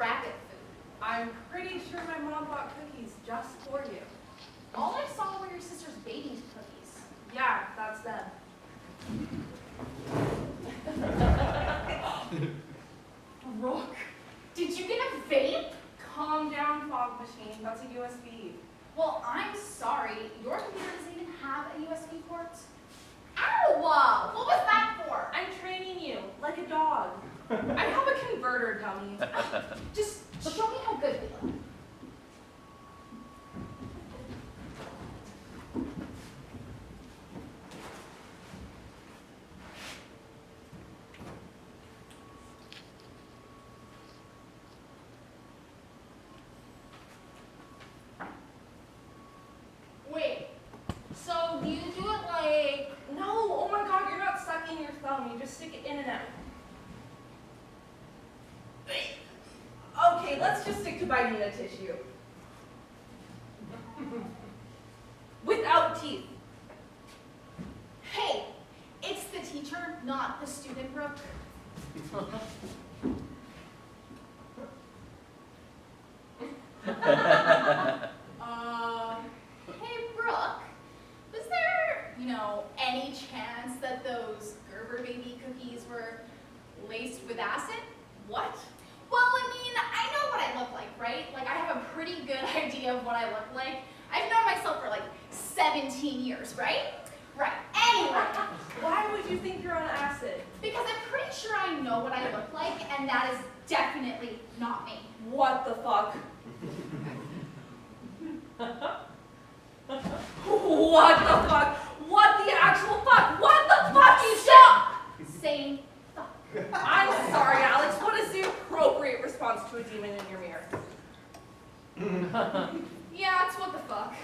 rabbit food. I'm pretty sure my mom bought cookies just for you. All I saw were your sister's baby's cookies. Yeah, that's them. Brooke, did you get a vape? Calm down, fog machine. That's a USB. Well, I'm sorry. Your computer doesn't even have a USB port. Ow! What was that for? I'm training you like a dog. I have a converter, dummy. Just show me how good we look. Wait, so do you do it like... No, oh my god, you're not sucking your thumb. You just stick it in and out. Okay, let's just stick to biting the tissue. Without teeth. Hey, it's the teacher, not the student, Brooke. Hey, Brooke, was there, any chance that those Gerber baby cookies were laced with acid? What? Well, I know what I look like, right? Like, I have a pretty good idea of what I look like. I've known myself for like 17 years, right? Right. Anyway, Why would you think you're on acid? because I'm pretty sure I know what I look like, and that is definitely not me. What the fuck? What the fuck? What the actual fuck? What the fuck you Stop saying fuck. I'm sorry, Alex. What is the appropriate response to a demon in your mirror? Yeah, it's what the fuck.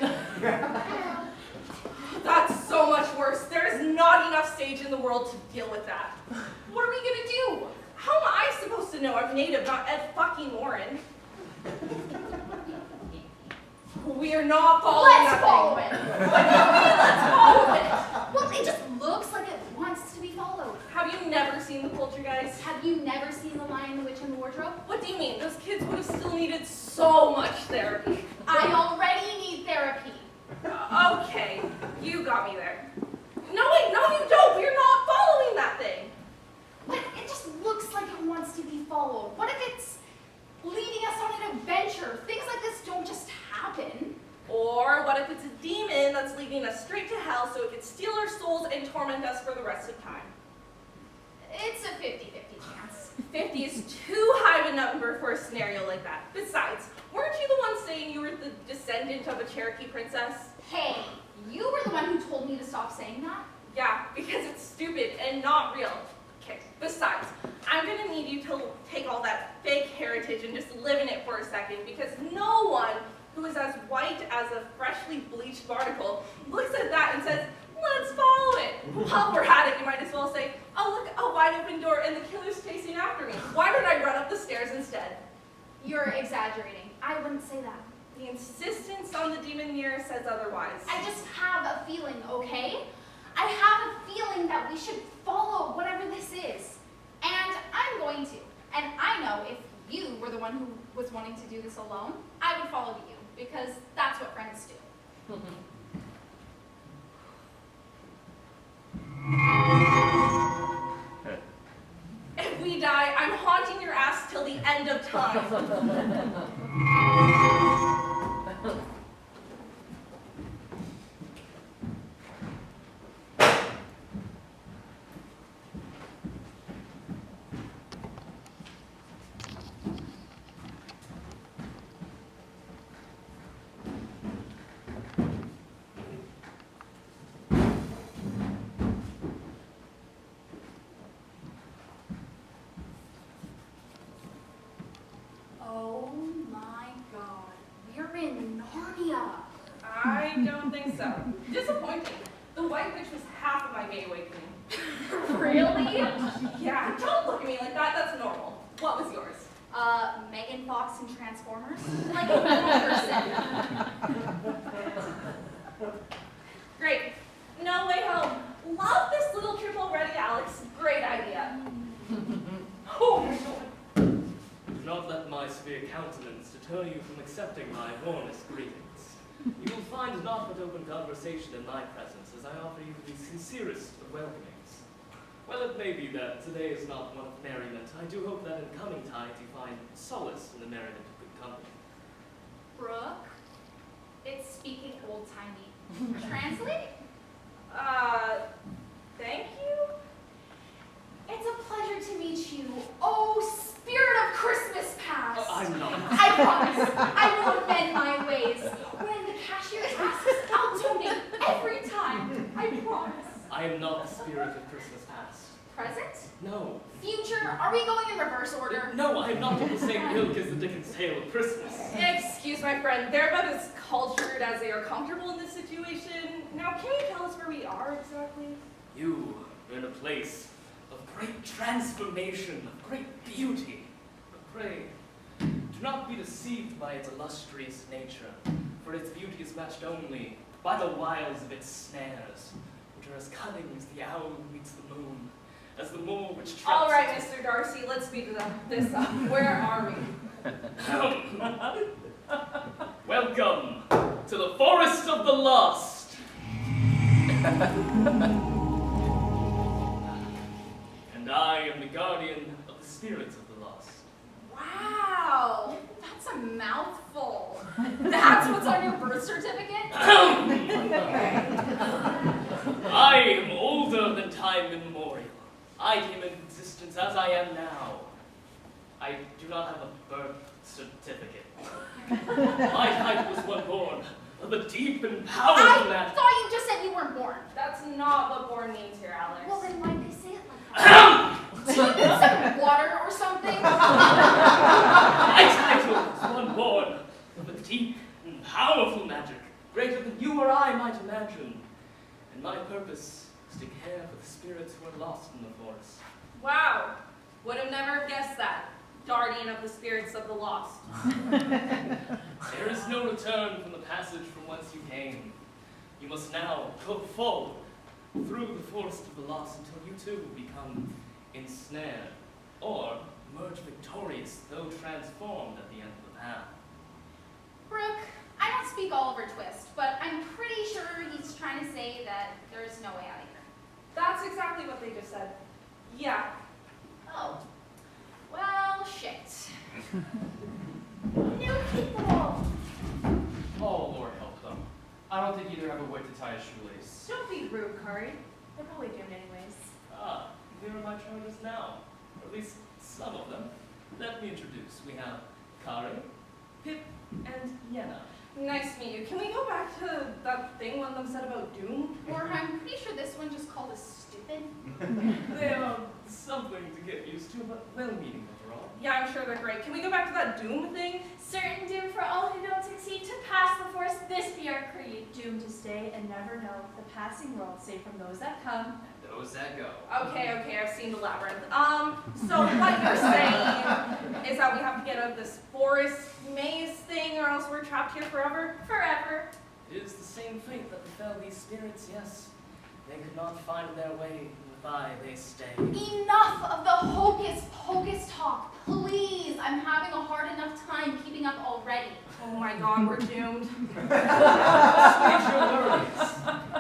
That's so much worse. There is not enough stage in the world to deal with that. What are we gonna do? How am I supposed to know? I'm native, not Ed fucking Warren. We are not following Let's that follow thing. it. What do you mean, let's follow it? Well, it just looks like it wants to be followed. Have you never seen the Poltergeist? Have you never seen The Lion, the Witch, and the Wardrobe? What do you mean? Those kids would have still needed so much therapy. I already need therapy. Okay, you got me there. No, wait, no, you don't. We're not following that thing. But it just looks like it wants to be followed. What if it's leading us on an adventure? Things like this don't just happen. Or what if it's a demon that's leading us straight to hell so it can steal our souls and torment us for the rest of time? It's a 50-50 chance. 50 is too high of a number for a scenario like that. Besides, weren't you the one saying you were the descendant of a Cherokee princess? Hey, you were the one who told me to stop saying that. Yeah, because it's stupid and not real. Okay, besides, I'm gonna need you to take all that fake heritage and just live in it for a second, because no one who is as white as a freshly bleached barnacle looks at that and says, let's follow it. While we're at it, you might as well say, oh look, a wide open door and the killer's chasing after me. Why don't I run up the stairs instead? You're exaggerating. I wouldn't say that. The insistence on the demon mirror says otherwise. I just have a feeling, okay? I have a feeling that we should follow whatever this is. And I'm going to. And I know if you were the one who was wanting to do this alone, I would follow you, because that's what friends do. If we die, I'm haunting your ass till the end of time. Oh my god, we're in Narnia. I don't think so. Disappointing. The White Witch was half of my May awakening. Really? Yeah, don't look at me like that. That's normal. What was yours? Megan Fox and Transformers? Like a normal person. Great. No Way Home. Love this little trip already, Alex. Great idea. Oh my god. not let my severe countenance deter you from accepting my warmest greetings. You will find naught but open conversation in my presence, as I offer you the sincerest of welcomings. Well, it may be that today is not one of merriment. I do hope that in coming times you find solace in the merriment of good company. Brooke, it's speaking old-timey. Translate? Thank you? It's a pleasure to meet you. Oh, spirit of Christmas past. I'm not. I promise, I will amend my ways. When the cashier asks, I'll donate every time. I promise. I am not the spirit of Christmas past. Present? No. Future? Are we going in reverse order? No, I am not of the same ilk as the Dickens tale of Christmas. Excuse my friend, they're about as cultured as they are comfortable in this situation. Now, can you tell us where we are exactly? You are in a place of great transformation, of great beauty. But pray, do not be deceived by its illustrious nature, for its beauty is matched only by the wiles of its snares, which are as cunning as the owl meets the moon, as the mole which traps... All right, Mr. Darcy, let's speed this up. Where are we? Welcome to the Forest of the Lost. And I am the guardian of the spirits of the lost. Wow, that's a mouthful. That's what's on your birth certificate? I am older than time immemorial. I came into existence as I am now. I do not have a birth certificate. My title was one born of a deep and powerful I thought you just said you weren't born. That's not what born means here, Alex. Well, then why'd they say it like that? Do you need some water or something? My title was one born of a deep and powerful magic, greater than you or I might imagine. And my purpose is to care for the spirits who are lost in the forest. Wow, would have never guessed that. Guardian of the spirits of the lost. There is no return from the passage from whence you came. You must now go forward through the forest of the lost until you too become ensnared, or emerge victorious, though transformed at the end of the path. Brooke, I don't speak Oliver Twist, but I'm pretty sure he's trying to say that there's no way out of here. That's exactly what they just said. Yeah. Oh. Well, shit. New people! Oh, Lord help them. I don't think either have a way to tie a shoelace. Don't be rude, Kari. They're probably doomed anyways. Ah, here are my charges now, or at least some of them. Let me introduce. We have Kari, Pip, and Yenna. Nice to meet you. Can we go back to that thing one of them said about doom? Or I'm pretty sure this one just called us stupid. They are something to get used to, but well-meaning overall. Yeah, I'm sure they're great. Can we go back to that doom thing? Certain doom for all who don't succeed to pass the force, this be our creed. Doomed to stay and never know the passing world, save from those that come. And those that go. Okay, I've seen the labyrinth. So what you're saying is that we have to get out of this forest maze thing, or else we're trapped here forever? Forever. It is the same fate that befell these spirits, yes. They could not find their way, and with I they stay. Enough of the hocus pocus talk, please. I'm having a hard enough time keeping up already. Oh my god, we're doomed. State your worries.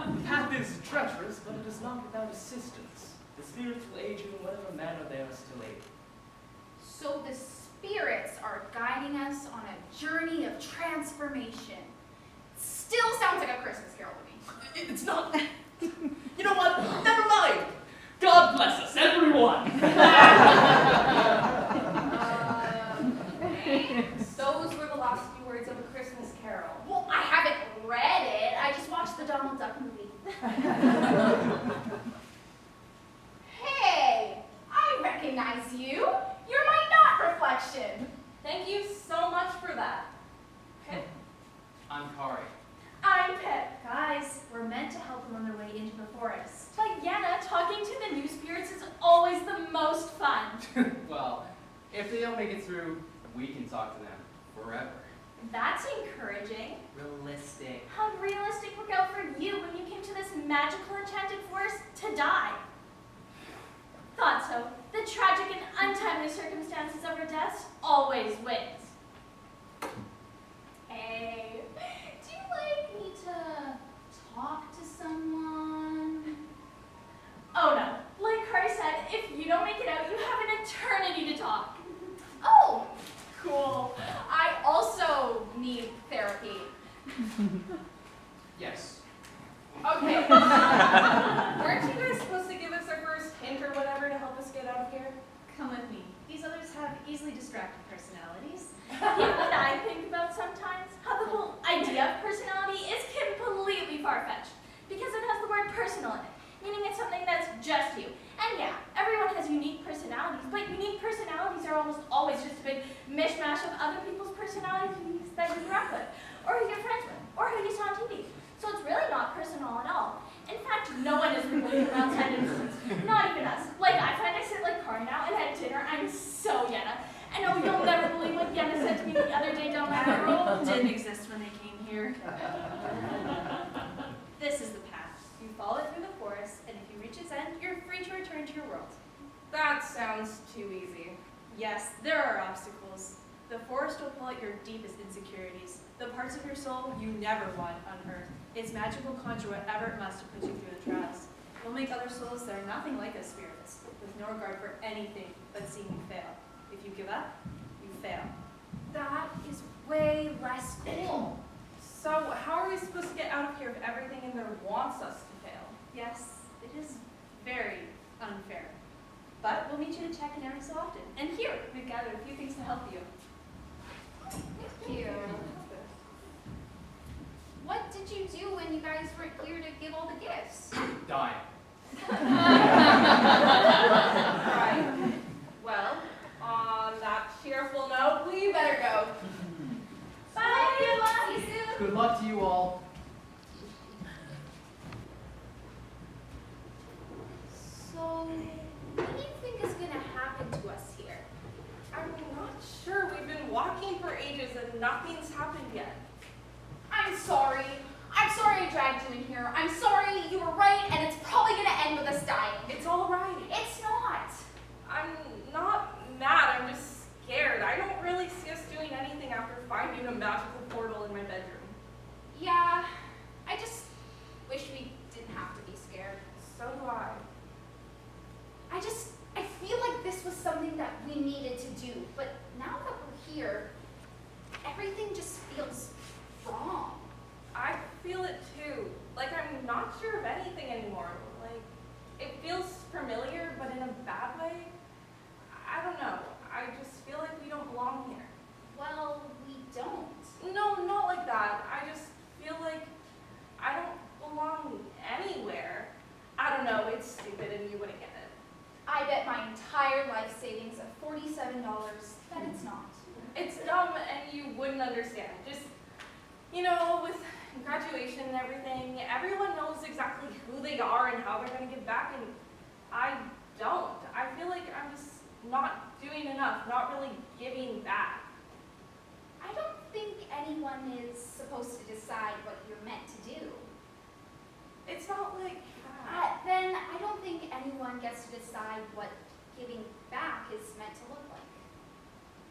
The path is treacherous, but it is not without assistance. The spirits will aid you in whatever manner they are still able. So the spirits are guiding us on a journey of transformation. Still sounds like a Christmas carol to me. It's not. You know what? Never mind. God bless us, everyone. Okay. Those were the last few words of A Christmas Carol. Well, I haven't read it. I just watched the Donald Duck movie. Hey, I recognize you. You're my not reflection. Thank you so much for that. Okay. I'm Kari. I'm Pip. Guys, we're meant to help them on their way into the forest. But Yenna, talking to the new spirits is always the most fun. Well, if they don't make it through, we can talk to them forever. That's encouraging. Realistic. How'd realistic work out for you when you came to this magical enchanted forest to die? Thought so. The the tragic and untimely circumstances of her deaths always wins. Hey, do you like need to talk to someone? Oh no, like Kari said, if you don't make it out, you have an eternity to talk. Oh, cool. I also need therapy. Yes. Okay. Weren't you guys supposed to give us our first hint or whatever to help us get out of here? Come with me. These others have easily distracted personalities. You know what I think about sometimes? How the whole idea of personality is completely far-fetched. Because it has the word personal in it, meaning it's something that's just you. And yeah, everyone has unique personalities, but unique personalities are almost always just a big mishmash of other people's personalities that you grew up with, or who you're friends with, or who you saw on TV. So it's really not personal at all. In fact, no one is completely well-intended, not even us. Like, I find I sit like Kari now, and at dinner, I'm so Yenna. And oh, you'll never believe what Yenna said to me the other day down my road. Didn't exist when they came here. This is the path. You follow it through the forest, and if you reach its end, you're free to return to your world. That sounds too easy. Yes, there are obstacles. The forest will pull out your deepest insecurities, the parts of your soul you never want unearthed. Its magic will conjure whatever it must to put you through the trials. It will make other souls that are nothing like us spirits, with no regard for anything but seeing you fail. If you give up, you fail. That is way less cool. So how are we supposed to get out of here if everything in there wants us to fail? Yes, it is very unfair. But we'll meet you to check in every so often. And here, we've gathered a few things to help you. Thank you. What did you do when you guys weren't here to give all the gifts? Die. Right. Well, on that cheerful note, we better go. Bye, good luck. See you soon. Good luck to you all. So, what do you think is going to happen to us here? I'm not sure. We've been walking for ages and nothing's happened yet. I'm sorry. I'm sorry I dragged you in here. I'm sorry you were right, and it's probably going to end with us dying. It's all right. It's not. I'm not mad. I'm just scared. I don't really see us doing anything after finding a magical portal in my bedroom. Yeah, I just wish we didn't have to be scared. So do I. I feel like this was something that we needed to do, but now that we're here, everything just feels wrong. I feel it too. Like I'm not sure of anything anymore. Like it feels familiar, but in a bad way. I don't know. I just feel like we don't belong here. Well, we don't. No, not like that. I just feel like I don't belong anywhere. I don't know. It's stupid and you wouldn't get it. I bet my entire life savings of $47 that it's not. It's dumb and you wouldn't understand. Just, you know, with graduation and everything, everyone knows exactly who they are and how they're going to give back, and I don't. I feel like I'm just not doing enough, not really giving back. I don't think anyone is supposed to decide what you're meant to do. It's not like that. Then I don't think anyone gets to decide what giving back is meant to look like.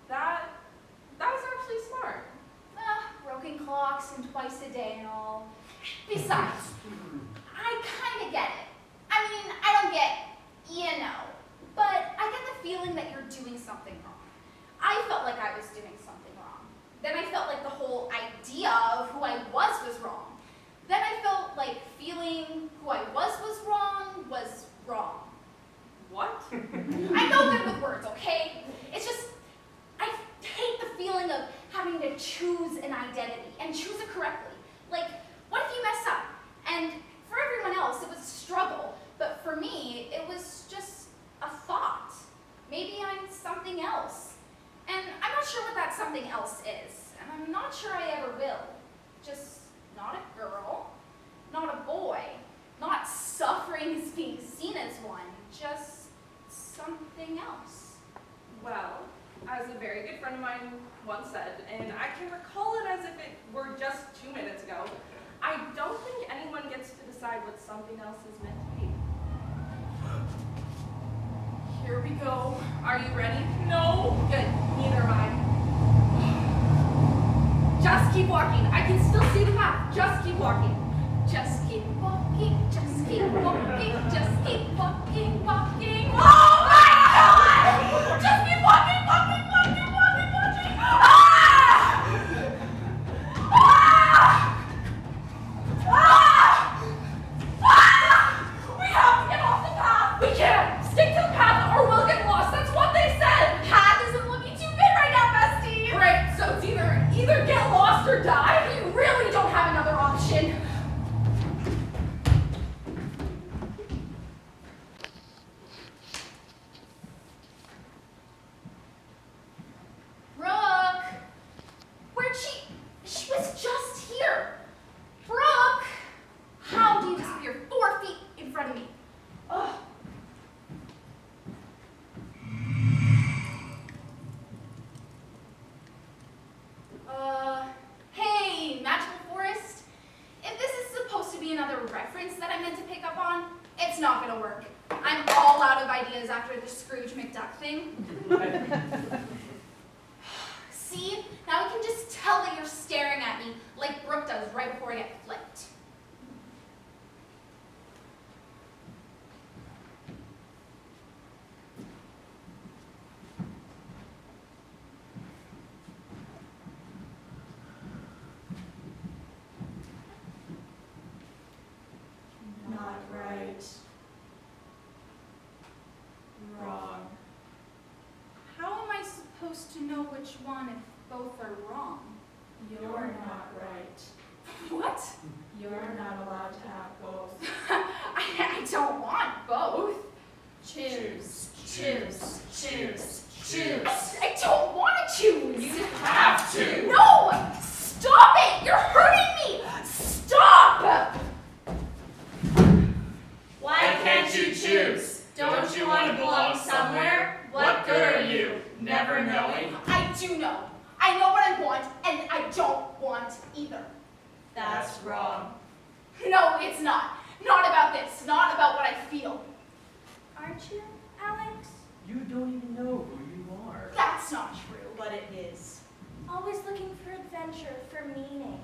That was actually smart. Broken clocks and twice a day and all. Besides, I kind of get it. I mean, I don't get, you know, but I get the feeling that you're doing something wrong. I felt like I was doing something wrong. Then I felt like the whole idea of who I was wrong. Then I felt like feeling who I was wrong was wrong. What? I'm no good with words, okay? It's just, I hate the feeling of having to choose an identity and choose it correctly. Like, what if you mess up? And for everyone else, it was a struggle, but for me, it was just a thought. Maybe I'm something else. And I'm not sure what that something else is, and I'm not sure I ever will. Just not a girl, not a boy, not suffering as being seen as one, just something else. Well, as a very good friend of mine once said, and I can recall it as if it were just 2 minutes ago, I don't think anyone gets to decide what something else is meant to be. Here we go. Are you ready? No. Good. Neither am I. Just keep walking. I can still see the path. Just keep walking. Just keep walking, just keep walking, just keep walking, walking. Oh my God! Just keep walking, walking, walking, walking, walking. Ah! Ah! Ah! Ah! We have to get off the path. We can't. Stick to the path or we'll get lost. That's what they said. The path isn't looking too good right now, bestie. Great. So it's either get lost or die. You really don't have another option. Brooke! Where'd she was just here. Brooke! How do you disappear 4 feet in front of me? Ugh. Hey, Magical Forest. If this is supposed to be another reference that I meant to pick up on, it's not gonna work. I'm all out of ideas after the Scrooge McDuck thing. See? Now I can just tell that you're staring at me like Brooke does right before I get flipped. Not right. Wrong. How am I supposed to know which one if both are wrong? You're not right. What? You're not allowed to have both. I don't want both. Choose, choose, choose, choose. I don't want to choose. You have to. No! Stop it! You're hurting me! Stop! Why can't you choose? Don't you want to belong somewhere? What good are you? Never knowing? I do know. I know what I want, and I don't want either. That's wrong. No, it's not. Not about this. Not about what I feel. Aren't you, Alex? You don't even know who you are. That's not true. But it is. Always looking for adventure, for meaning.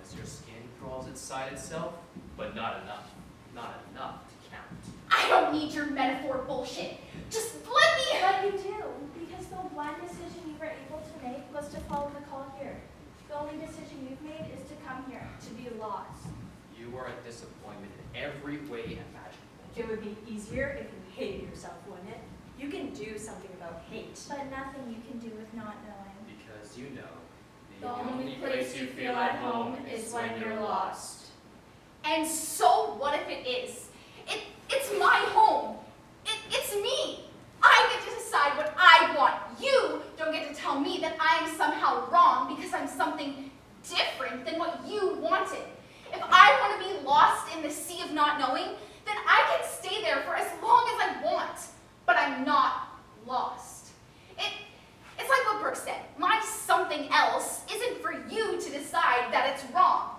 As your skin crawls inside itself, but not enough. Not enough to count. I don't need your metaphor bullshit. Just let me. But you do, because the one decision you were able to make was to follow the call here. The only decision you've made is to come here, to be lost. You are a disappointment in every way imaginable. It would be easier if you hated yourself, wouldn't it? You can do something about hate. But nothing you can do with not knowing. Because you know, The only place you feel at home is when you're lost. And so what if it is? It's my home. It's me. I get to decide what I want. You don't get to tell me that I am somehow wrong because I'm something different than what you wanted. If I want to be lost in the sea of not knowing, then I can stay there for as long as I want. But I'm not lost. It's like what Brooke said. My something else isn't for you to decide that it's wrong.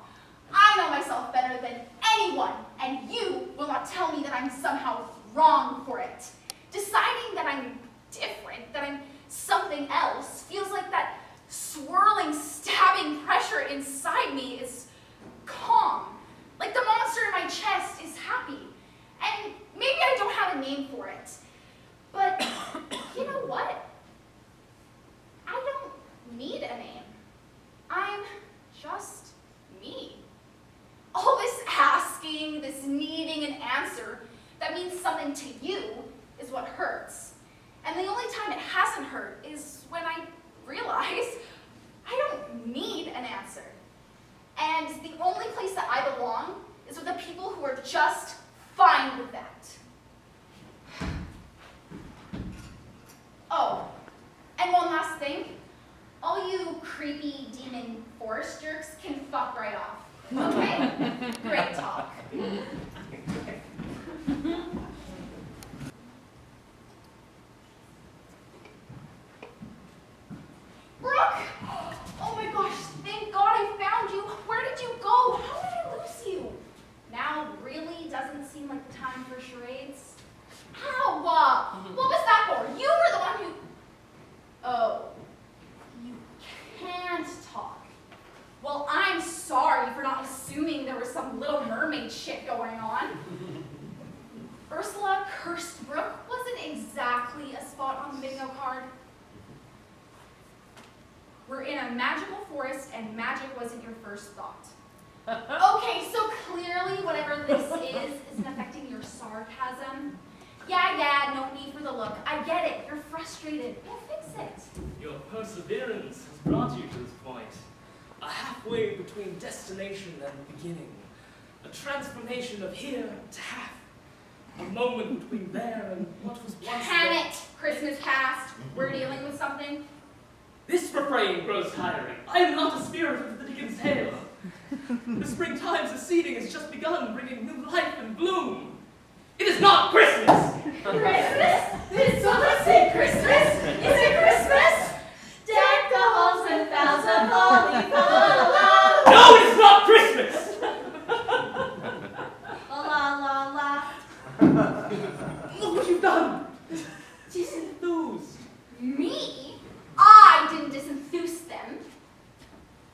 I know myself better than anyone, and you will not tell me that I'm somehow wrong for it. Deciding that I'm different, that I'm something else, feels like that swirling, stabbing pressure inside me is calm. Like the monster in my chest is happy. And maybe I don't have a name for it. But you know what? I don't need a name. I'm just me. All this asking, this needing an answer that means something to you is what hurts. And the only time it hasn't hurt is when I realize I don't need an answer. And the only place that I belong is with the people who are just fine with that. Oh, and one last thing. All you creepy demon forest jerks can fuck right off. Okay? Great talk. Brooke! Oh my gosh, thank God I found you. Where did you go? How did I lose you? Now really doesn't seem like the time for charades. Ow! What was that for? You were the one who... Oh, you can't talk. Well, I'm sorry for not assuming there was some Little Mermaid shit going on. Ursula Cursed Brook wasn't exactly a spot on the bingo card. We're in a magical forest, and magic wasn't your first thought. Okay, so clearly whatever this isn't affecting your sarcasm. Yeah, no need for the look. I get it. You're frustrated. We'll fix it. Your perseverance has brought you to this point. A halfway between destination and beginning. A transformation of here to half. A moment between there and what was once Can there. it? Christmas past. We're dealing with something. This refrain grows tiring. I am not a spirit of the Dickens tale. The springtime's seeding has just begun, bringing new life and bloom. It is not Christmas! Christmas? Did someone say Christmas? Is it Christmas? Deck the halls with boughs of holly, fa la la. No, it is not Christmas! La la la. Look what you've done! Disenthused. Me? I didn't disenthuse them.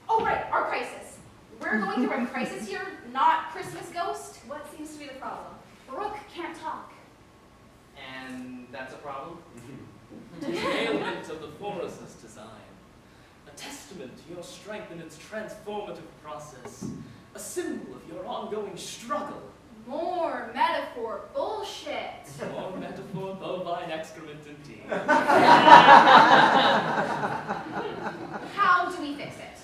Oh, right, our crisis. We're going through a crisis here, not Christmas ghost. What seems to be the problem? Brooke can't talk. And that's a problem? An ailment of the forest's design. A testament to your strength in its transformative process. A symbol of your ongoing struggle. More metaphor bullshit. More metaphor, bovine excrement indeed. How do we fix it?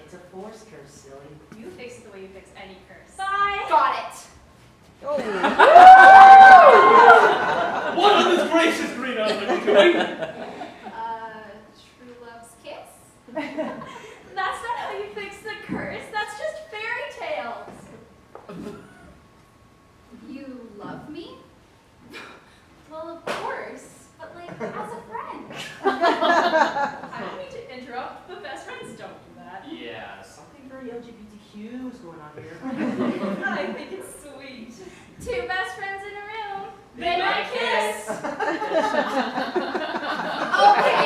It's a forest curse, silly. You fix it the way you fix any curse. Bye. Got it. What on this gracious green earth are you doing? True love's kiss? That's not how you fix the curse. That's just fairy tales. You love me? Well, of course, but like as a friend. I don't mean to interrupt, but best friends don't do that. Yeah, Something very LGBTQ is going on here. I think it's sweet. Two best friends in a room. They might kiss. Okay.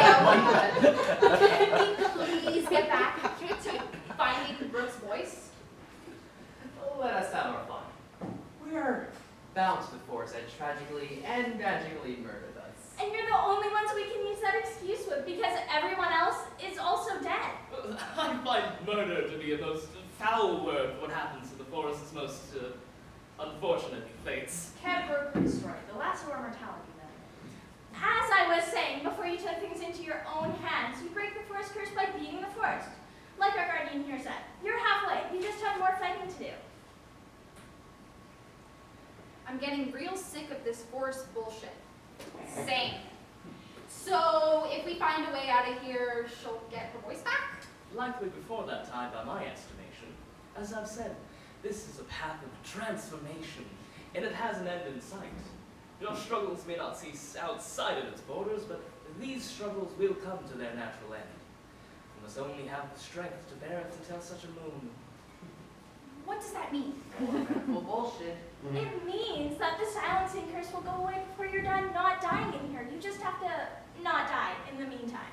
Can we please get back to finding Brooke's voice? Let us have our fun. We are bound to the force that tragically and magically murdered us. And you're the only ones we can use that excuse with because everyone else is also dead. I find murder to be a most foul word for what happens to the forest's most unfortunate fates. Cat broke the story. The last of our mortality then. As I was saying, before you took things into your own hands, you break the forest curse by beating the forest. Like our guardian here said, you're halfway. You just have more fighting to do. I'm getting real sick of this forest bullshit. Same. So if we find a way out of here, she'll get her voice back? Likely before that time, by my estimation. As I've said, this is a path of transformation, and it has an end in sight. Your struggles may not cease outside of its borders, but these struggles will come to their natural end. You must only have the strength to bear it to tell such a moon. What does that mean? Well, bullshit. It means that the silencing curse will go away before you're done not dying in here. You just have to not die in the meantime.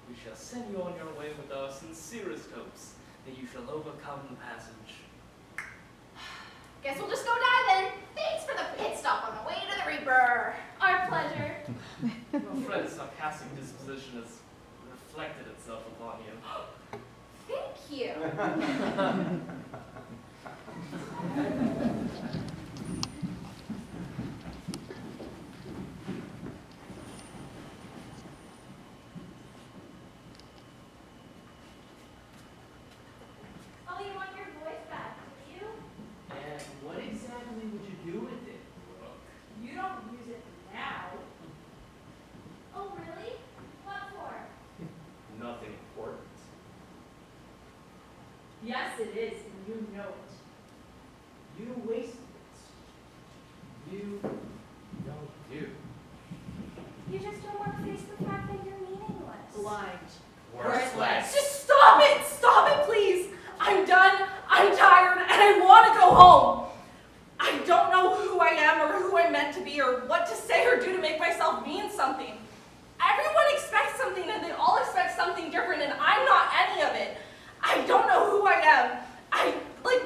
We shall send you on your way with our sincerest hopes that you shall overcome the passage. Guess we'll just go die then. Thanks for the pit stop on the way to the Reaper. Our pleasure. Your friend's sarcastic disposition has reflected itself upon you. Thank you. Oh, you want your voice back, do you? And what exactly would you do with it, Brooke? You don't use it now. Oh, really? What for? Nothing important. Yes, it is, and you know it. You wasted it. You don't do. You just don't want to face the fact that you're meaningless. Blind. Worthless. Just stop it! Stop it, please! I'm done, I'm tired, and I want to go home! I don't know who I am or who I'm meant to be or what to say or do to make myself mean something. Everyone expects something and they all expect something different and I'm not any of it. I don't know who I am.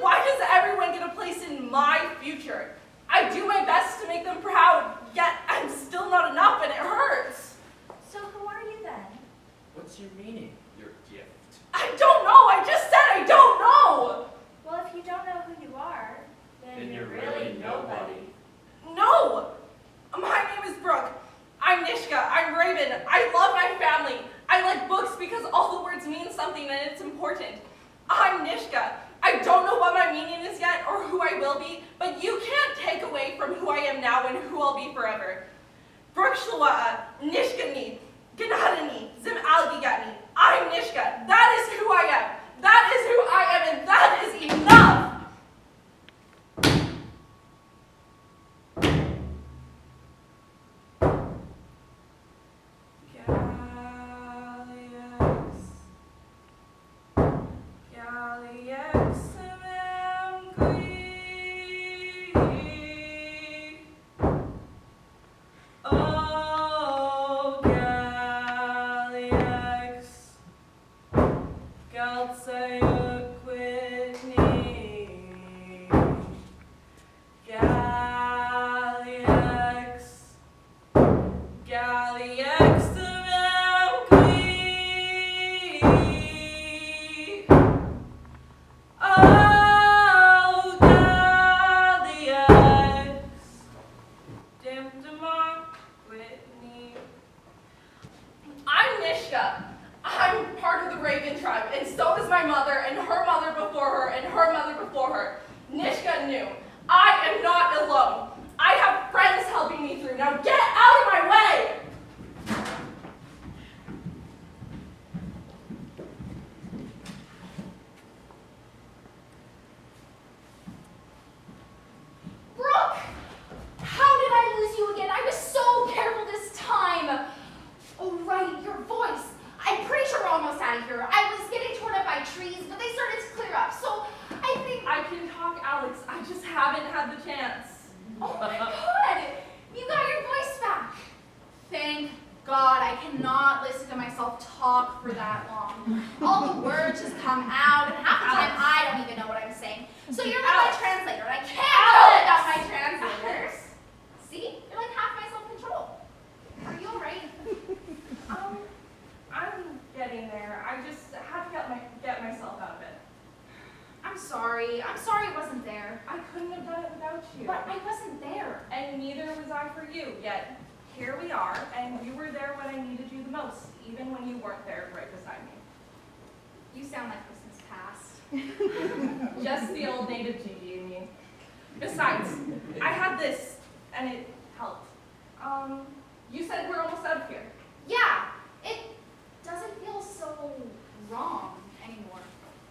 Why does everyone get a place in my future? I do my best to make them proud, yet I'm still not enough and it hurts. So who are you then? What's your meaning, your gift? I don't know. I just said I don't know. Well, if you don't know who you are, then you're you're really nobody. No. My name is Brooke. I'm Nishka. I'm Raven. I love my family. I like books because all the words mean something and it's important. I'm Nishka. I don't know what my meaning is yet or who I will be, but you can't take away from who I am now and who I'll be forever. Brooke Shlawaa, Nishkani, Ganadani, Zim Algigatni. I'm Nishka. That is who I am. That is who I am, and that is enough. I'm Nishka. I'm part of the Raven tribe, and so is my mother, and her mother before her, and her mother before her. Nishka knew. I am not alone. I have friends helping me through. Now get out of my way! Brooke! How did I lose you again? I was so careful this time. Oh, right, your voice. I'm pretty sure we're almost out of here. I was getting torn up by trees, but they started to clear up, so I think... I can talk, Alex. I just haven't had the chance. Oh my God! You got your voice back. Thank God, I cannot listen to myself talk for that long. All the words just come out, and half the time I don't even know what I'm saying. So you're my translator, and I can't go without my translator. See? You're like half my self-control. Are you alright? I'm getting there. I just had to get myself out of it. I'm sorry. I'm sorry I wasn't there. I couldn't have done it without you. But I wasn't there. And neither was I for you, yet here we are, and you were there when I needed you the most, even when you weren't there right beside me. You sound like Christmas past. Just the old native Gigi, you mean. Besides, I had this, and it helped. You said we're almost out of here. Yeah, it doesn't feel so wrong anymore.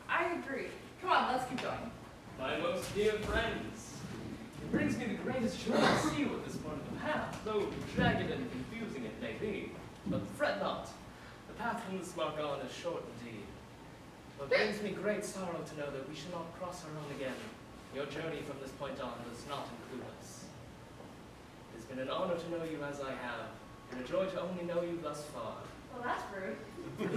I agree. Come on, let's keep going. My most dear friends, it brings me the greatest joy to see you at this point of the path, though jagged and confusing it may be. But fret not, the path from this mark on is short indeed. But it brings me great sorrow to know that we shall not cross our own again. Your journey from this point on does not include us. It has been an honor to know you as I have, and a joy to only know you thus far. Well, that's rude.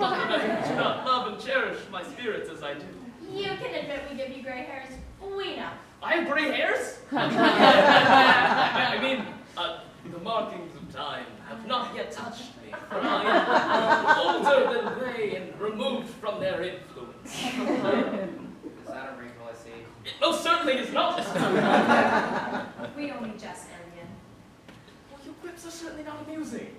I do not love and cherish my spirits as I do. You can admit we give you gray hairs. We know. I have gray hairs? I mean, the markings of time have not yet touched me, for I am older than they and removed from their influence. Is that a wrinkle I see? It most certainly is not. We only jest, Guardian. Well, your quips are certainly not amusing.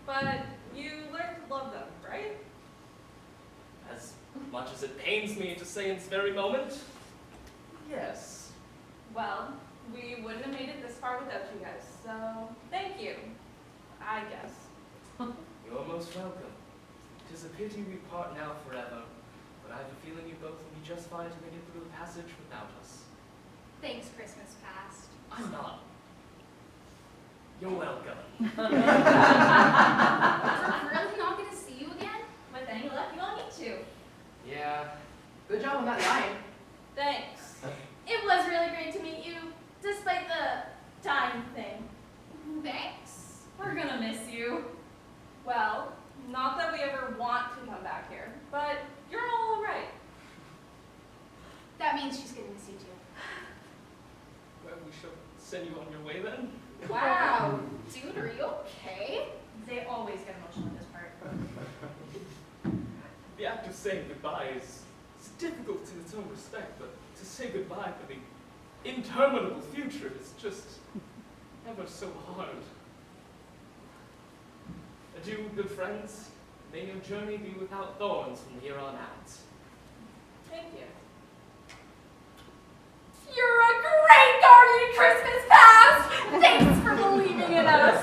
But you learned to love them, right? As much as it pains me to say in this very moment, yes. Well, we wouldn't have made it this far without you guys, so thank you, I guess. You're most welcome. 'Tis a pity we part now forever, but I have a feeling you both will be just fine to make it through the passage without us. Thanks, Christmas past. I'm not. You're welcome. We're really not going to see you again? With any luck, you all need to. Yeah. Good job on that line. Thanks. It was really great to meet you, despite the time thing. Thanks. We're gonna miss you. shall send you on your way then. Wow, dude, are you okay? They always get emotional in this part. The act of saying goodbye is difficult in its own respect, but to say goodbye for the interminable future is just ever so hard. Adieu, good friends. May your journey be without thorns from here on out. Thank you. You're a great guardian, Christmas past! Thanks for believing in us!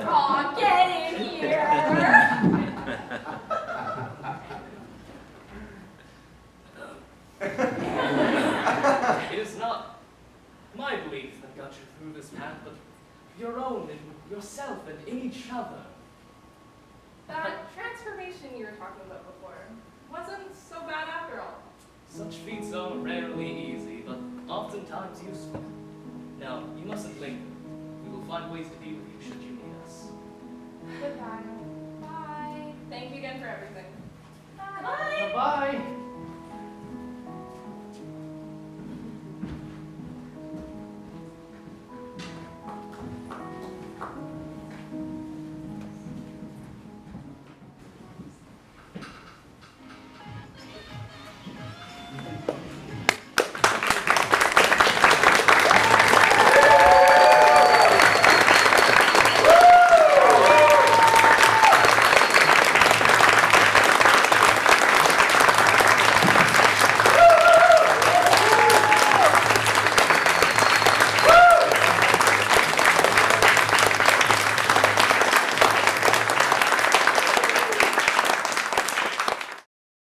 Aw, get in here! It is not my belief that got you through this path, but your own in yourself and in each other. That transformation you were talking about before wasn't so bad after all. Such feats are rarely easy, but oftentimes useful. Now, you mustn't linger. We will find ways to be with you should you need us. Goodbye. Bye. Thank you again for everything. Bye. Bye-bye.